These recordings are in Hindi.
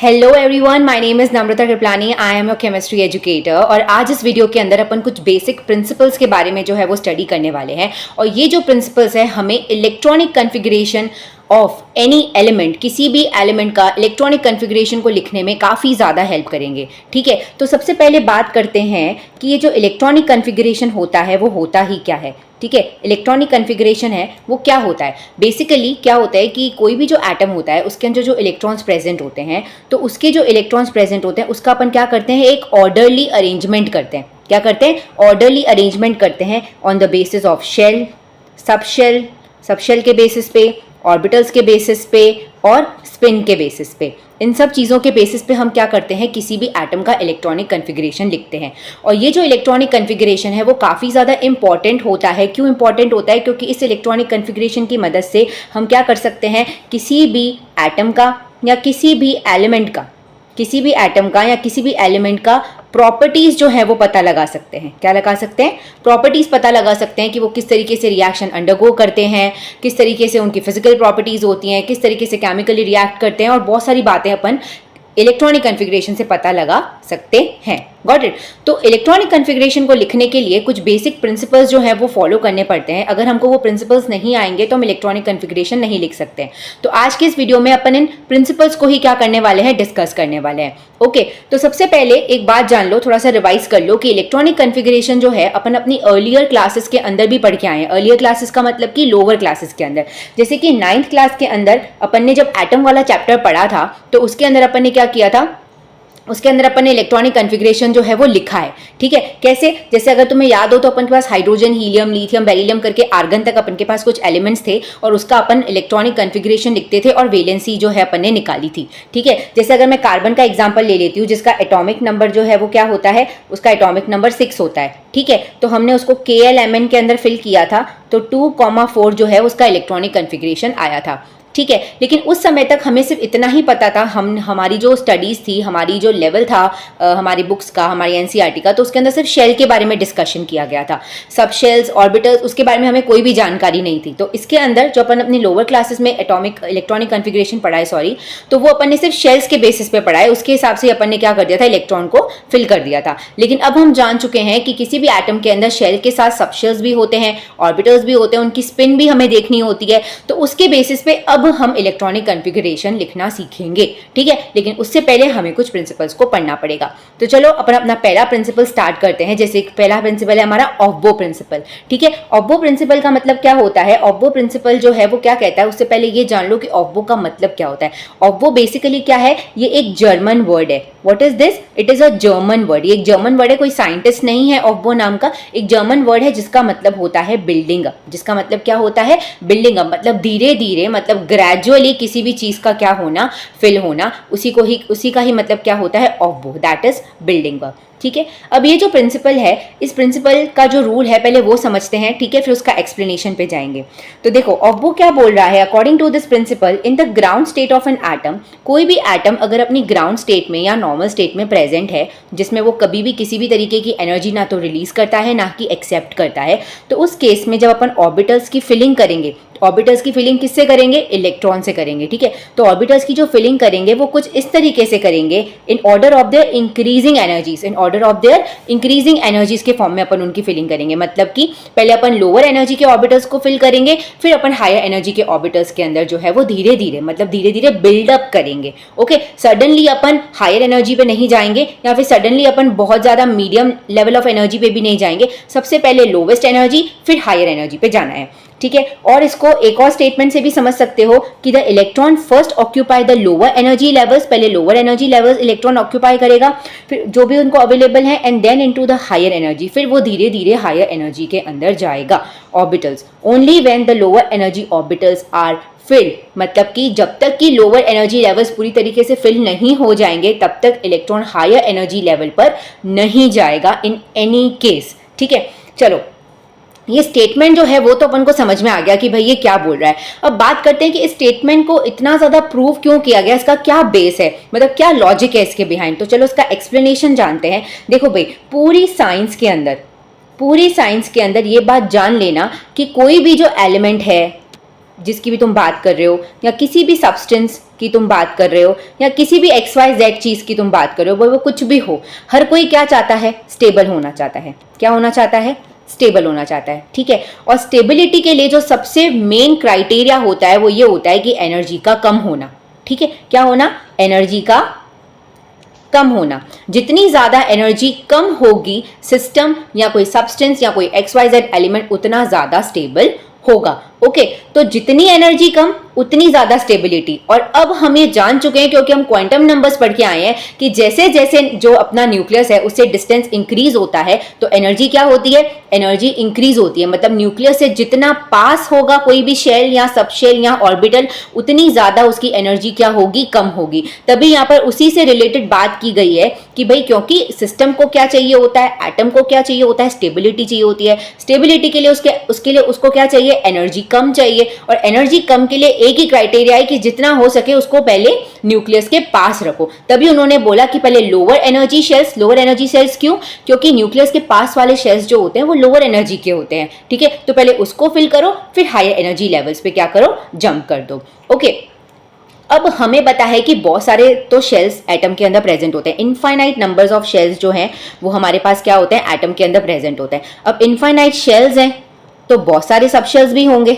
Hello everyone, my name is Namrata Kripalani. I am your chemistry educator. और आज इस वीडियो के अंदर अपन कुछ बेसिक प्रिंसिपल्स के बारे में जो है वो स्टडी करने वाले हैं। और ये जो प्रिंसिपल्स है हमें electronic configuration of any element, किसी भी एलिमेंट का इलेक्ट्रॉनिक कन्फिगरेशन को लिखने में काफ़ी ज़्यादा हेल्प करेंगे। ठीक है, तो सबसे पहले बात करते हैं कि ये जो इलेक्ट्रॉनिक कन्फिगरेशन होता है वो होता ही क्या है। ठीक है, इलेक्ट्रॉनिक कन्फिगरेशन है वो क्या होता है। बेसिकली क्या होता है कि कोई भी जो एटम होता है उसके अंदर जो इलेक्ट्रॉन्स प्रेजेंट होते हैं, तो उसके जो इलेक्ट्रॉन्स प्रेजेंट होते हैं उसका अपन क्या करते हैं, एक ऑर्डरली अरेंजमेंट करते हैं। क्या करते हैं? ऑर्डरली अरेंजमेंट करते हैं on the basis of shell, subshell, subshell के बेसिस पे, ऑर्बिटल्स के बेसिस पे और स्पिन के बेसिस पे। इन सब चीज़ों के बेसिस पे हम क्या करते हैं, किसी भी एटम का इलेक्ट्रॉनिक कन्फिगरेशन लिखते हैं। और ये जो इलेक्ट्रॉनिक कन्फिगरेशन है वो काफ़ी ज़्यादा इंपॉर्टेंट होता है। क्यों इंपॉर्टेंट होता है? क्योंकि इस इलेक्ट्रॉनिक कन्फिगरेशन की मदद से हम क्या कर सकते हैं, किसी भी एटम का या किसी भी एलिमेंट का, किसी भी एटम का या किसी भी एलिमेंट का प्रॉपर्टीज़ जो है वो पता लगा सकते हैं। क्या लगा सकते हैं? प्रॉपर्टीज़ पता लगा सकते हैं कि वो किस तरीके से रिएक्शन अंडरगो करते हैं, किस तरीके से उनकी फिजिकल प्रॉपर्टीज़ होती हैं, किस तरीके से केमिकली रिएक्ट करते हैं, और बहुत सारी बातें अपन इलेक्ट्रॉनिक कन्फिगरेशन से पता लगा सकते हैं। Got it? तो इलेक्ट्रॉनिक कन्फिगरेशन को लिखने के लिए कुछ बेसिक प्रिंसिपल्स जो है वो फॉलो करने पड़ते हैं। अगर हमको वो प्रिंसिपल्स नहीं आएंगे तो हम इलेक्ट्रॉनिक कन्फिगरेशन नहीं लिख सकते हैं। तो आज के इस वीडियो में अपन इन प्रिंसिपल्स को ही क्या करने वाले हैं, डिस्कस करने वाले हैं। ओके, तो सबसे पहले एक बात जान लो, थोड़ा सा रिवाइज कर लो कि इलेक्ट्रॉनिक कन्फिगरेशन जो है अपन अपनी अर्लियर क्लासेस के अंदर भी पढ़ के आए हैं। अर्लियर क्लासेस का मतलब कि लोअर क्लासेस के अंदर, जैसे कि 9th क्लास के अंदर अपन ने जब एटम वाला चैप्टर पढ़ा था तो उसके अंदर अपन ने क्या किया था, उसके अंदर अपन ने इलेक्ट्रॉनिक कन्फिगरेशन जो है वो लिखा है। ठीक है, कैसे? जैसे अगर तुम्हें याद हो तो अपन के पास हाइड्रोजन, हीलियम, लिथियम, बेरिलियम करके आर्गन तक अपन के पास कुछ एलिमेंट्स थे और उसका अपन इलेक्ट्रॉनिक कन्फिगरेशन लिखते थे और वैलेंसी जो है अपन ने निकाली थी। ठीक है, जैसे अगर मैं कार्बन का एग्जाम्पल ले लेती हूँ जिसका एटॉमिक नंबर जो है वो क्या होता है, उसका एटॉमिक नंबर 6 होता है। ठीक है, तो हमने उसको KLMN के अंदर फिल किया था तो 2,4 जो है उसका इलेक्ट्रॉनिक कन्फिगरेशन आया था। ठीक है, लेकिन उस समय तक हमें सिर्फ इतना ही पता था, हमारी जो स्टडीज़ थी, हमारी जो लेवल था हमारी बुक्स का, हमारी NCERT का, तो उसके अंदर सिर्फ शेल के बारे में डिस्कशन किया गया था। सब शेल्स, ऑर्बिटल्स, उसके बारे में हमें कोई भी जानकारी नहीं थी। तो इसके अंदर जो अपन अपनी लोअर क्लासेस में एटॉमिक इलेक्ट्रॉनिक कन्फिगरेशन पढ़ाए, तो वो अपन ने सिर्फ शेल्स के बेसिस पे पढ़ाए। उसके हिसाब से अपन ने क्या कर दिया था, इलेक्ट्रॉन को फिल कर दिया था। लेकिन अब हम जान चुके हैं कि किसी भी एटम के अंदर शेल के साथ सब शेल्स भी होते हैं, ऑर्बिटल्स भी होते हैं, उनकी स्पिन भी हमें देखनी होती है। तो उसके बेसिस पे अब हम इलेक्ट्रॉनिक कन्फिगरेशन लिखना सीखेंगे। ठीक है, लेकिन उससे पहले हमें कुछ प्रिंसिपल्स को पढ़ना पड़ेगा। तो चलो अपन अपना पहला प्रिंसिपल स्टार्ट करते हैं। जैसे पहला प्रिंसिपल है हमारा ऑफ-बो प्रिंसिपल। ठीक है, ऑफ-बो प्रिंसिपल का मतलब क्या होता है? ऑफ-बो प्रिंसिपल जो है वो क्या कहता है, उससे पहले ये जान लो कि ऑफ-बो का मतलब क्या होता है। ऑफ-बो बेसिकली क्या है, ये एक जर्मन वर्ड है। What is this? It is a German word. ये एक जर्मन वर्ड है, कोई साइंटिस्ट नहीं है ऑफ-बो नाम का, एक जर्मन वर्ड है जिसका मतलब होता है बिल्डिंग। जिसका मतलब क्या होता है, बिल्डिंग। मतलब धीरे धीरे, मतलब ग्रेजुअली किसी भी चीज का क्या होना, फिल होना, उसी का ही मतलब क्या होता है, ऑफ-बो, दैट इज बिल्डिंग। ठीक है, अब ये जो प्रिंसिपल है, इस प्रिंसिपल का जो रूल है पहले वो समझते हैं। ठीक है, फिर उसका एक्सप्लेनेशन पे जाएंगे। तो देखो ऑफ-बो क्या बोल रहा है, according to this principle, in the ground state of an atom, कोई भी एटम अगर अपनी ग्राउंड स्टेट में या नॉर्मल स्टेट में प्रेजेंट है, जिसमें वो कभी भी किसी भी तरीके की एनर्जी ना तो रिलीज करता है ना कि एक्सेप्ट करता है, तो उस केस में जब अपन ऑर्बिटल्स की फिलिंग करेंगे, ऑर्बिटल्स की फिलिंग किससे करेंगे, इलेक्ट्रॉन से करेंगे। ठीक है, तो ऑर्बिटल्स की जो फिलिंग करेंगे वो कुछ इस तरीके से करेंगे, in order of their increasing energies, in order of their increasing energies के फॉर्म में अपन उनकी फिलिंग करेंगे। मतलब कि पहले अपन लोअर एनर्जी के ऑर्बिटल्स को फिल करेंगे, फिर अपन हायर एनर्जी के ऑर्बिटल्स के अंदर जो है वो धीरे धीरे, मतलब धीरे धीरे बिल्डअप करेंगे। ओके, सडनली अपन हायर एनर्जी पे नहीं जाएंगे या फिर सडनली अपन बहुत ज्यादा मीडियम लेवल ऑफ एनर्जी पे भी नहीं जाएंगे। सबसे पहले लोवेस्ट एनर्जी, फिर हायर एनर्जी पे जाना है। ठीक है, और इसको एक और स्टेटमेंट से भी समझ सकते हो कि the electron first occupy the lower energy levels, पहले lower energy levels electron occupy करेगा, फिर जो भी उनको अवेलेबल है, and then into the higher energy, फिर वो धीरे धीरे हायर एनर्जी के अंदर जाएगा orbitals. Only when the lower energy orbitals are filled, मतलब कि जब तक कि लोअर एनर्जी लेवल्स पूरी तरीके से फिल नहीं हो जाएंगे तब तक इलेक्ट्रॉन हायर एनर्जी लेवल पर नहीं जाएगा इन एनी केस। ठीक है, चलो ये स्टेटमेंट जो है वो तो अपन को समझ में आ गया कि भाई ये क्या बोल रहा है। अब बात करते हैं कि इस स्टेटमेंट को इतना ज्यादा प्रूव क्यों किया गया, इसका क्या बेस है, मतलब क्या लॉजिक है इसके बिहाइंड। तो चलो इसका एक्सप्लेनेशन जानते हैं। देखो भाई, पूरी साइंस के अंदर ये बात जान लेना कि कोई भी जो एलिमेंट है, जिसकी भी तुम बात कर रहे हो, या किसी भी सब्सटेंस की तुम बात कर रहे हो, या किसी भी XYZ चीज़ की तुम बात कर रहे हो, वो कुछ भी हो, हर कोई क्या चाहता है? स्टेबल होना चाहता है। क्या होना चाहता है? स्टेबल होना चाहता है, ठीक है। और स्टेबिलिटी के लिए जो सबसे मेन क्राइटेरिया होता है वो ये होता है कि एनर्जी का कम होना, ठीक है। क्या होना? एनर्जी का कम होना। जितनी ज़्यादा एनर्जी कम होगी सिस्टम या कोई सब्सटेंस या कोई XYZ एलिमेंट, उतना ज़्यादा स्टेबल होगा। ओके, तो जितनी एनर्जी कम उतनी ज़्यादा स्टेबिलिटी। और अब हम ये जान चुके हैं, क्योंकि हम क्वांटम नंबर्स पढ़ के आए हैं, कि जैसे जैसे जो अपना न्यूक्लियस है उससे डिस्टेंस इंक्रीज होता है तो एनर्जी क्या होती है? एनर्जी इंक्रीज होती है। मतलब न्यूक्लियस से जितना पास होगा कोई भी शेल या सब शेल या ऑर्बिटल, उतनी ज़्यादा उसकी एनर्जी क्या होगी? कम होगी। तभी यहाँ पर उसी से रिलेटेड बात की गई है कि भाई क्योंकि सिस्टम को क्या चाहिए होता है? एटम को क्या चाहिए होता है? स्टेबिलिटी चाहिए होती है। स्टेबिलिटी के लिए उसके लिए उसको क्या चाहिए? एनर्जी कम चाहिए। और एनर्जी कम के लिए एक ही क्राइटेरिया है कि जितना हो सके उसको पहले न्यूक्लियस के पास रखो। तभी उन्होंने बोला कि पहले lower energy shells. Lower energy shells क्यों? क्योंकि न्यूक्लियस के पास वाले शेल्स जो होते हैं वो लोअर एनर्जी के होते हैं, ठीक है। तो पहले उसको फिल करो, फिर हायर एनर्जी लेवल्स पे क्या करो? जंप कर दो। ओके, अब हमें पता है कि बहुत सारे तो शेल्स एटम के अंदर प्रेजेंट होते हैं। इनफाइनाइट नंबर्स ऑफ शेल्स जो हैं वो हमारे पास क्या होते हैं? एटम के अंदर प्रेजेंट होते हैं। अब इनफाइनाइट शेल्स हैं तो बहुत सारे सबशेल्स भी होंगे,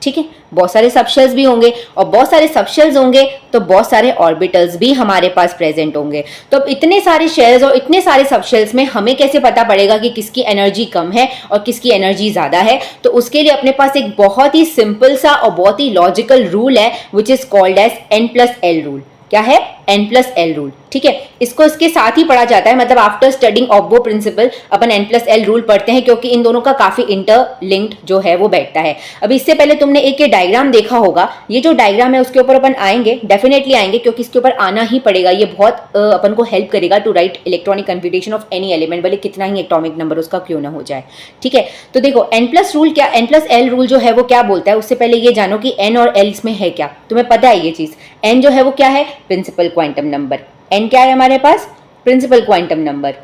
ठीक है। बहुत सारे सबशेल्स भी होंगे, और बहुत सारे सबशेल्स होंगे तो बहुत सारे ऑर्बिटल्स भी हमारे पास प्रेजेंट होंगे। तो अब इतने सारे शेल्स और इतने सारे सबशेल्स में हमें कैसे पता पड़ेगा कि किसकी एनर्जी कम है और किसकी एनर्जी ज़्यादा है? तो उसके लिए अपने पास एक बहुत ही सिंपल सा और बहुत ही लॉजिकल रूल है, which is called as N+L rule. क्या है? N+L रूल, ठीक है। इसको इसके साथ ही पढ़ा जाता है, मतलब आफ्टर स्टडिंग ऑब्बो प्रिंसिपल अपन N+L रूल पढ़ते हैं, क्योंकि इन दोनों का काफी इंटरलिंक्ड जो है वो बैठता है। अब इससे पहले तुमने एक ये डायग्राम देखा होगा, ये जो डायग्राम है उसके ऊपर अपन आएंगे, डेफिनेटली आएंगे, क्योंकि इसके ऊपर आना ही पड़ेगा। ये बहुत अपन को हेल्प करेगा to write electronic configuration of any element, भले कितना ही एटॉमिक नंबर उसका क्यों ना हो जाए, ठीक है। तो देखो N+L रूल जो है वो क्या बोलता है, उससे पहले ये जानो कि N और L इसमें है क्या। तुम्हें पता है ये चीज? N जो है वो क्या है? Principal quantum number. N क्या है हमारे पास? Principal quantum number.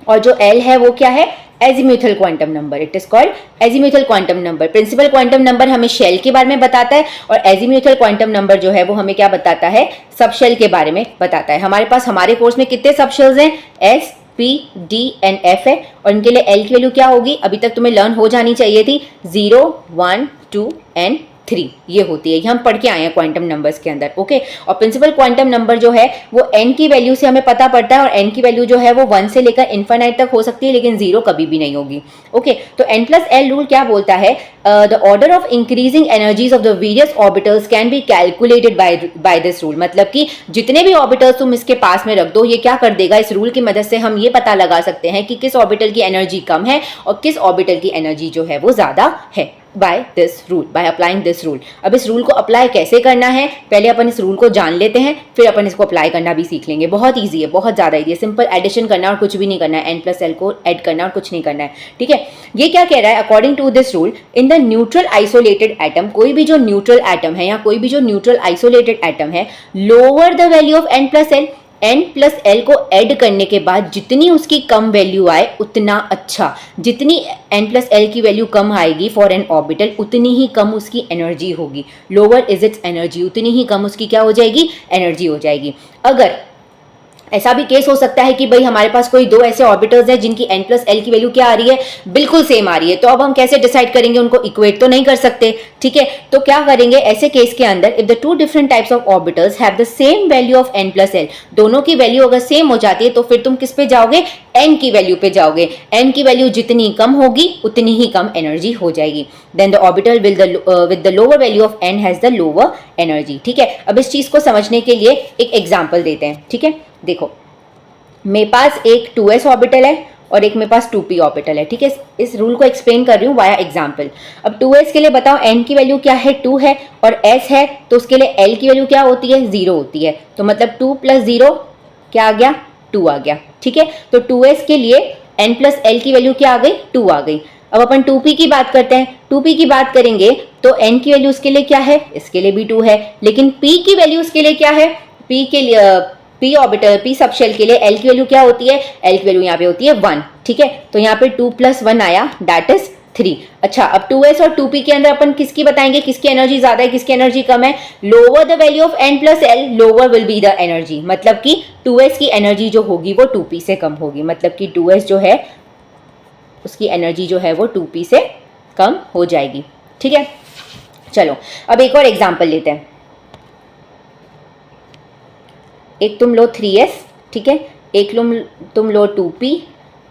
और जो L है वो क्या है? Azimuthal quantum number. It is called azimuthal quantum number. Principal quantum number हमें शेल के बारे में बताता है, और एजीम्यूथल क्वांटम नंबर जो है वो हमें क्या बताता है? सबशेल के बारे में बताता है। हमारे पास हमारे कोर्स में कितने सबशेल्स हैं? S, P, D and F है, और इनके लिए L की वैल्यू क्या होगी? अभी तक तुम्हें लर्न हो जानी चाहिए थी, 0, 1, 2 एंड 3 ये होती है। ये हम पढ़ के आए हैं क्वांटम नंबर्स के अंदर, ओके। और प्रिंसिपल क्वांटम नंबर जो है वो n की वैल्यू से हमें पता पड़ता है, और n की वैल्यू जो है वो 1 से लेकर इनफाइनाइट तक हो सकती है, लेकिन 0 कभी भी नहीं होगी, ओके। तो N+L रूल क्या बोलता है? The order of increasing energies of the various orbitals can be calculated by this rule. मतलब कि जितने भी ऑर्बिटल्स तुम इसके पास में रख दो, ये क्या कर देगा? इस रूल की मदद से हम ये पता लगा सकते हैं कि किस ऑर्बिटल की एनर्जी कम है और किस ऑर्बिटल की एनर्जी जो है वो ज्यादा है, by this rule, by applying this rule. अब इस रूल को अप्लाई कैसे करना है, पहले अपन इस रूल को जान लेते हैं, फिर अपन इसको अप्लाई करना भी सीख लेंगे। बहुत ईजी है, बहुत ज़्यादा ईजी है। सिंपल एडिशन करना और कुछ भी नहीं करना है, N+L को ऐड करना और कुछ नहीं करना है, ठीक है। ये क्या कह रहा है? According to this rule, in the neutral isolated atom, कोई भी जो न्यूट्रल एटम है या कोई भी जो न्यूट्रल आइसोलेटेड एटम है, lower the value of N+L, N+L को ऐड करने के बाद जितनी उसकी कम वैल्यू आए उतना अच्छा। जितनी N+L की वैल्यू कम आएगी फॉर एन ऑर्बिटल, उतनी ही कम उसकी एनर्जी होगी। लोअर इज इट्स एनर्जी, उतनी ही कम उसकी क्या हो जाएगी? एनर्जी हो जाएगी। अगर ऐसा भी केस हो सकता है कि भाई हमारे पास कोई दो ऐसे ऑर्बिटल्स हैं जिनकी N+L की वैल्यू क्या आ रही है? बिल्कुल सेम आ रही है। तो अब हम कैसे डिसाइड करेंगे? उनको इक्वेट तो नहीं कर सकते, ठीक है। तो क्या करेंगे ऐसे केस के अंदर? If the two different types of orbitals have the same value of N+L, दोनों की वैल्यू अगर सेम हो जाती है तो फिर तुम किस पे जाओगे? N की वैल्यू पे जाओगे। N की वैल्यू जितनी कम होगी उतनी ही कम एनर्जी हो जाएगी। Then the orbital with the lower value of N has the lower energy, ठीक है। अब इस चीज को समझने के लिए एक एग्जाम्पल देते हैं, ठीक है। देखो, मेरे पास एक 2s ऑर्बिटल है और एक मेरे पास 2p ऑर्बिटल है, ठीक है। इस रूल को एक्सप्लेन कर रही हूँ वाया एग्जाम्पल। अब 2s के लिए बताओ, n की वैल्यू क्या है? 2 है, और s है तो उसके लिए l की वैल्यू क्या होती है? 0 होती है। तो मतलब 2 + 0 क्या आ गया? 2 आ गया, ठीक है। तो 2s के लिए N+L की वैल्यू क्या आ गई? 2 आ गई। अब अपन 2p की बात करते हैं। 2p की बात करेंगे तो n की वैल्यू उसके लिए क्या है? इसके लिए भी 2 है, लेकिन p की वैल्यू उसके लिए क्या है? p के लिए p ऑर्बिटल, p सबशेल के लिए l की वैल्यू क्या होती है? l की वैल्यू यहाँ पे होती है 1, ठीक है। तो यहाँ पे 2 + 1 आया, दैट इज 3। अच्छा, अब 2s और 2p के अंदर अपन किसकी बताएंगे, किसकी एनर्जी ज्यादा है, किसकी एनर्जी कम है। Lower the value of n plus l lower will be the energy, मतलब कि 2s की एनर्जी जो होगी वो 2p से कम होगी, मतलब कि 2s जो है उसकी एनर्जी जो है वो 2p से कम हो जाएगी। ठीक है, चलो अब एक और एग्जांपल लेते हैं। एक तुम लो 3s, ठीक है, एक तुम लो 2p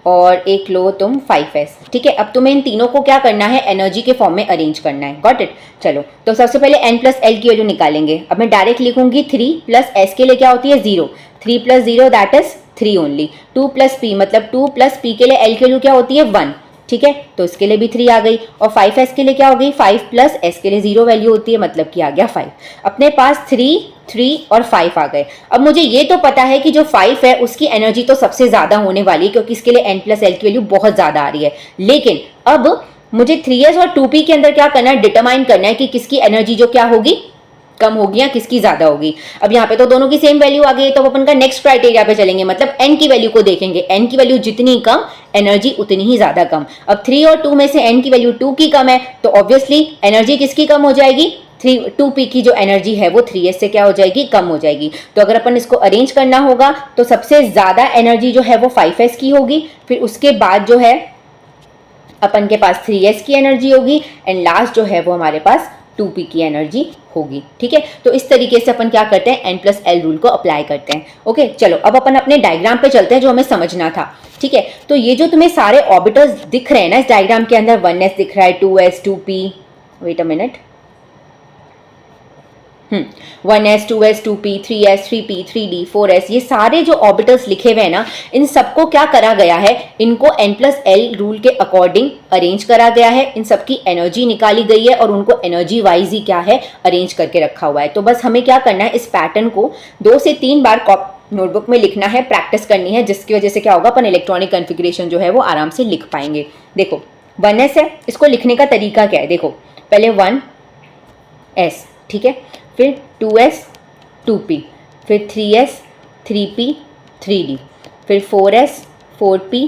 और एक लो तुम 5s। ठीक है, अब तुम्हें इन तीनों को क्या करना है, एनर्जी के फॉर्म में अरेंज करना है। Got it. चलो तो सबसे पहले n प्लस एल की वैल्यू निकालेंगे। अब मैं डायरेक्ट लिखूंगी 3 प्लस s के लिए क्या होती है 0, 3 plus 0 that is 3 only. 2 plus p मतलब 2 प्लस p के लिए l की वैल्यू क्या होती है 1। ठीक है, तो इसके लिए भी 3 आ गई। और 5s के लिए क्या हो गई, 5 प्लस s के लिए 0 वैल्यू होती है, मतलब कि आ गया 5। अपने पास 3, 3 और 5 आ गए। अब मुझे ये तो पता है कि जो 5 है उसकी एनर्जी तो सबसे ज्यादा होने वाली है, क्योंकि इसके लिए n प्लस एल की वैल्यू बहुत ज्यादा आ रही है। लेकिन अब मुझे 3s और 2p के अंदर क्या करना है, डिटरमाइन करना है कि किसकी एनर्जी जो क्या होगी, कम होगी या किसकी ज्यादा होगी। अब यहाँ पे तो दोनों की सेम वैल्यू आ गई, तो अपन का नेक्स्ट क्राइटेरिया पे चलेंगे, मतलब n की वैल्यू को देखेंगे। n की वैल्यू जितनी कम, एनर्जी उतनी ही ज्यादा कम। अब 3 और 2 में से n की वैल्यू 2 की कम है, तो ऑब्वियसली एनर्जी किसकी कम हो जाएगी, 2p की जो एनर्जी है वो 3s से क्या हो जाएगी, कम हो जाएगी। तो अगर अपन इसको अरेंज करना होगा तो सबसे ज्यादा एनर्जी जो है वो 5s की होगी, फिर उसके बाद जो है अपन के पास 3s की एनर्जी होगी, एंड लास्ट जो है वो हमारे पास 2p की एनर्जी होगी। ठीक है, तो इस तरीके से अपन क्या करते हैं, n प्लस एल रूल को अप्लाई करते हैं। ओके, चलो अब अपन अपने डायग्राम पे चलते हैं जो हमें समझना था। ठीक है, तो ये जो तुम्हें सारे ऑर्बिटल्स दिख रहे हैं ना इस डायग्राम के अंदर, 1s दिख रहा है, 2s, 2p, wait a minute, 1s, 2s, 2p, 3s, 3p, 3d, 4s, ये सारे जो ऑर्बिटल्स लिखे हुए हैं ना, इन सबको क्या करा गया है, इनको n प्लस एल रूल के अकॉर्डिंग अरेंज करा गया है। इन सबकी एनर्जी निकाली गई है और उनको एनर्जी वाइज ही क्या है, अरेंज करके रखा हुआ है। तो बस हमें क्या करना है, इस पैटर्न को 2 से 3 बार नोटबुक में लिखना है, प्रैक्टिस करनी है, जिसकी वजह से क्या होगा, अपन इलेक्ट्रॉनिक कन्फिग्रेशन जो है वो आराम से लिख पाएंगे। देखो 1s है, इसको लिखने का तरीका क्या है, देखो पहले 1s, ठीक है, फिर 2s, 2p, फिर 3s, 3p, 3d, फिर 4s, 4p,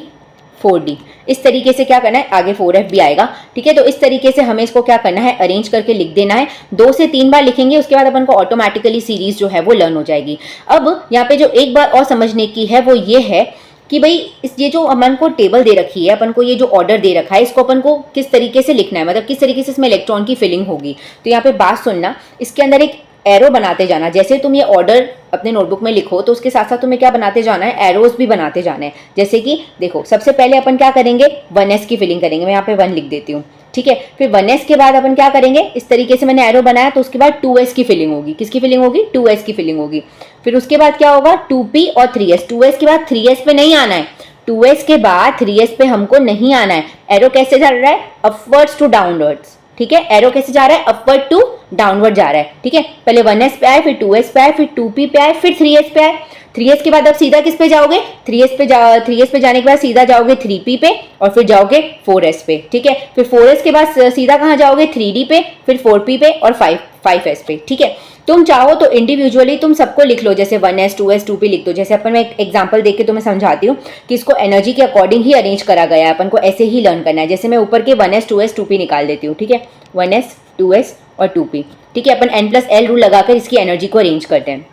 4d। इस तरीके से क्या करना है, आगे 4f भी आएगा। ठीक है, तो इस तरीके से हमें इसको क्या करना है, अरेंज करके लिख देना है। 2 से 3 बार लिखेंगे, उसके बाद अपन को ऑटोमेटिकली सीरीज जो है वो लर्न हो जाएगी। अब यहाँ पे जो एक बार और समझने की है वो ये है कि भाई ये जो अपन को टेबल दे रखी है, अपन को ये जो ऑर्डर दे रखा है, इसको अपन को किस तरीके से लिखना है, मतलब किस तरीके से इसमें इलेक्ट्रॉन की फिलिंग होगी। तो यहाँ पे बात सुनना, इसके अंदर एक एरो बनाते जाना। जैसे तुम ये ऑर्डर अपने नोटबुक में लिखो तो उसके साथ साथ तुम्हें क्या बनाते जाना है, एरोज भी बनाते जाना है। जैसे कि देखो सबसे पहले अपन क्या करेंगे, 1s की फिलिंग करेंगे, मैं यहाँ पे 1 लिख देती हूँ। ठीक है, फिर 1s के बाद अपन क्या करेंगे, इस तरीके से मैंने एरो बनाया, तो उसके बाद 2s की फिलिंग होगी। किसकी फिलिंग होगी, 2s की फिलिंग होगी। फिर उसके बाद क्या होगा, 2p और 3s। 2s के बाद 3s पे नहीं आना है, 2s के बाद 3s पे हमको नहीं आना है। एरो कैसे चल रहा है, अपवर्ड्स टू डाउनवर्ड्स। ठीक है, एरो कैसे जा रहा है, अपवर्ड टू डाउनवर्ड जा रहा है। ठीक है, पहले 1s पे आए, फिर 2s पे आए, फिर 2p पे आए, फिर 3s पे आए। 3s के बाद अब सीधा किस पे जाओगे, 3s पे जाने के बाद सीधा जाओगे 3p पे और फिर जाओगे 4s पे। ठीक है, फिर 4s के बाद सीधा कहाँ जाओगे, 3d पे, फिर 4p पे और 5s पे। ठीक है, तुम चाहो तो इंडिविजुअली तुम सबको लिख लो, जैसे 1s, 2s, 2p लिख दो। जैसे अपन मैं एक एग्जांपल देके तुम्हें समझाती हूँ कि इसको एनर्जी के अकॉर्डिंग ही अरेंज करा गया है, अपन को ऐसे ही लर्न करना है। जैसे मैं ऊपर के 1s, 2s, 2p निकाल देती हूँ। ठीक है, 1s, 2s और 2p। ठीक है, अपन n प्लस एल रूल लगाकर इसकी एनर्जी को अरेंज करते हैं।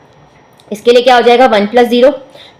इसके लिए क्या हो जाएगा, 1 प्लस 0,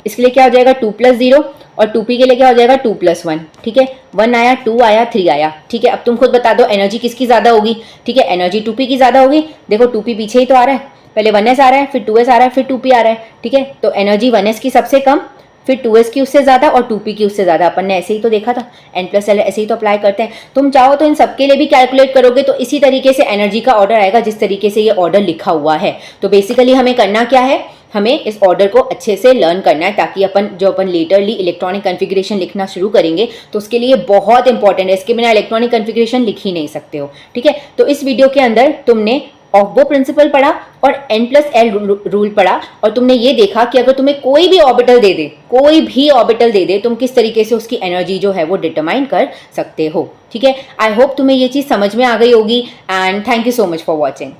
इसके लिए क्या हो जाएगा 2 प्लस 0, और 2p के लिए क्या हो जाएगा 2 प्लस 1। ठीक है, 1 आया, 2 आया, 3 आया। ठीक है, अब तुम खुद बता दो एनर्जी किसकी ज्यादा होगी। ठीक है, एनर्जी 2p की ज्यादा होगी। देखो 2p पीछे ही तो आ रहा है, पहले 1s आ रहा है, फिर 2s आ रहा है, फिर 2p आ रहा है। ठीक है, तो एनर्जी 1s की सबसे कम, फिर 2s की उससे ज्यादा और 2p की उससे ज्यादा। अपन ने ऐसे ही तो देखा था, n प्लस एल ऐसे ही तो अप्लाई करते हैं। तुम चाहो तो इन सबके लिए भी कैलकुलेट करोगे तो इसी तरीके से एनर्जी का ऑर्डर आएगा जिस तरीके से ये ऑर्डर लिखा हुआ है। तो बेसिकली हमें करना क्या है, हमें इस ऑर्डर को अच्छे से लर्न करना है, ताकि अपन लेटरली इलेक्ट्रॉनिक कन्फिग्रेशन लिखना शुरू करेंगे तो उसके लिए बहुत इंपॉर्टेंट है। इसके बिना इलेक्ट्रॉनिक कन्फिग्रेशन लिख ही नहीं सकते हो। ठीक है, तो इस वीडियो के अंदर तुमने ऑफ वो प्रिंसिपल पढ़ा और n प्लस एल रूल पढ़ा, और तुमने ये देखा कि अगर तुम्हें कोई भी ऑर्बिटल दे दे, कोई भी ऑर्बिटल दे दे, तुम किस तरीके से उसकी एनर्जी जो है वो डिटरमाइन कर सकते हो। ठीक है, आई होप तुम्हें ये चीज़ समझ में आ गई होगी, and thank you so much for watching.